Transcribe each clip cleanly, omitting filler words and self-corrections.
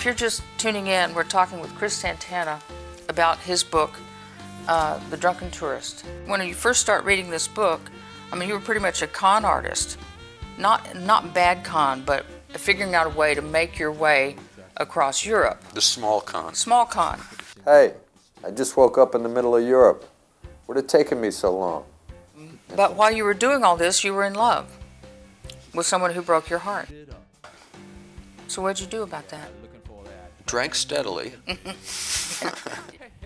If you're just tuning in, we're talking with Chris Santana about his book, The Drunken Tourist. When you first start reading this book, I mean, you were pretty much a con artist. Not bad con, but figuring out a way to make your way across Europe. The small con. Small con. Hey, I just woke up in the middle of Europe. Would it taken me so long? But while you were doing all this, you were in love with someone who broke your heart. So what'd you do about that? Drank steadily.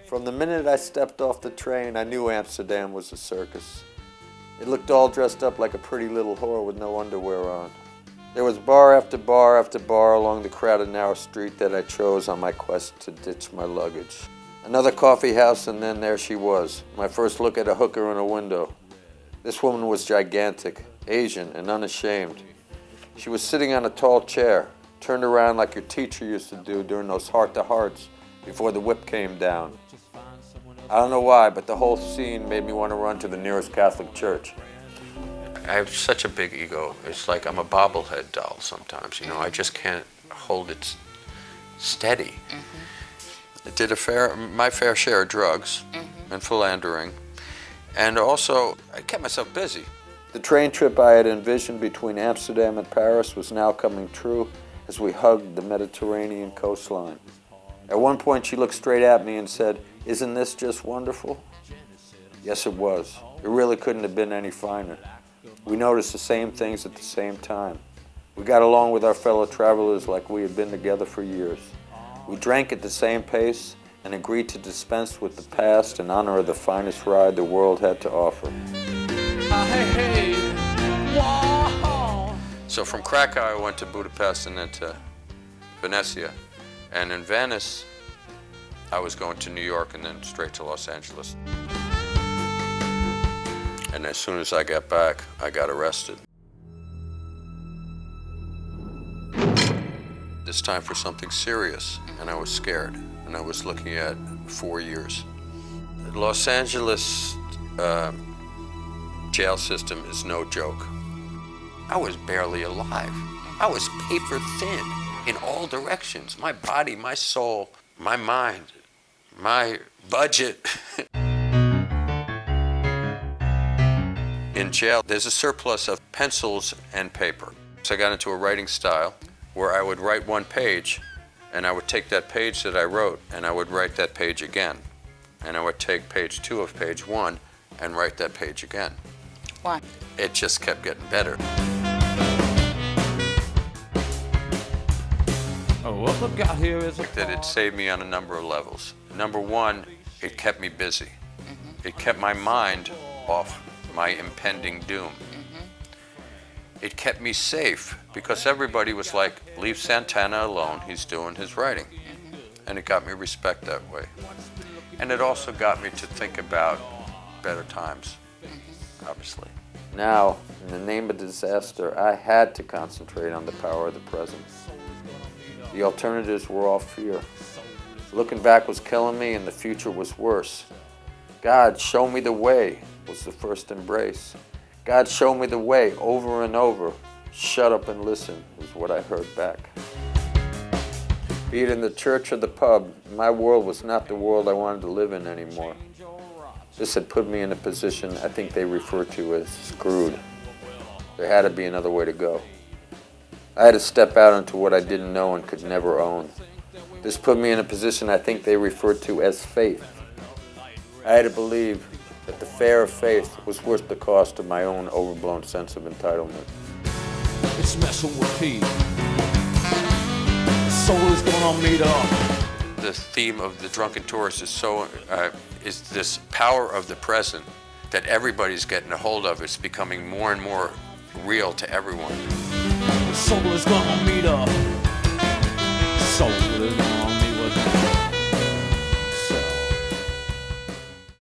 From the minute I stepped off the train, I knew Amsterdam was a circus. It looked all dressed up like a pretty little whore with no underwear on. There was bar after bar after bar along the crowded narrow street that I chose on my quest to ditch my luggage. Another coffee house, and then there she was, my first look at a hooker in a window. This woman was gigantic, Asian, and unashamed. She was sitting on a tall chair, turned around like your teacher used to do during those heart-to-hearts before the whip came down. I don't know why, but the whole scene made me want to run to the nearest Catholic church. I have such a big ego. It's like I'm a bobblehead doll sometimes, you know. I just can't hold it steady. I did my fair share of drugs and philandering. And also, I kept myself busy. The train trip I had envisioned between Amsterdam and Paris was now coming true as we hugged the Mediterranean coastline. At one point, she looked straight at me and said, "Isn't this just wonderful?" Yes, it was. It really couldn't have been any finer. We noticed the same things at the same time. We got along with our fellow travelers like we had been together for years. We drank at the same pace and agreed to dispense with the past in honor of the finest ride the world had to offer. So from Krakow, I went to Budapest and then to Venice. And in Venice, I was going to New York and then straight to Los Angeles. And as soon as I got back, I got arrested. This time for something serious, and I was scared. And I was looking at 4 years. The Los Angeles jail system is no joke. I was barely alive. I was paper thin in all directions. My body, my soul, my mind, my budget. In jail, there's a surplus of pencils and paper. So I got into a writing style where I would write one page, and I would take that page that I wrote, and I would write that page again. And I would take page 2 of page 1 and write that page again. Why? It just kept getting better. What we've got here is That it saved me on a number of levels. Number one, it kept me busy. It kept my mind off my impending doom. It kept me safe because everybody was like, leave Santana alone, he's doing his writing. And it got me respect that way. And it also got me to think about better times, obviously. Now, in the name of disaster, I had to concentrate on the power of the present. The alternatives were all fear. Looking back was killing me and the future was worse. God, show me the way was the first embrace. God, show me the way over and over. Shut up and listen was what I heard back. Be it in the church or the pub, my world was not the world I wanted to live in anymore. This had put me in a position I think they refer to as screwed. There had to be another way to go. I had to step out into what I didn't know and could never own. This put me in a position I think they refer to as faith. I had to believe that the fare of faith was worth the cost of my own overblown sense of entitlement. it's messing with Pete. The soul is going on made up. The theme of The Drunken Tourist is this power of the present that everybody's getting a hold of. It's becoming more and more real to everyone. The soul is gonna meet up. Soul is gonna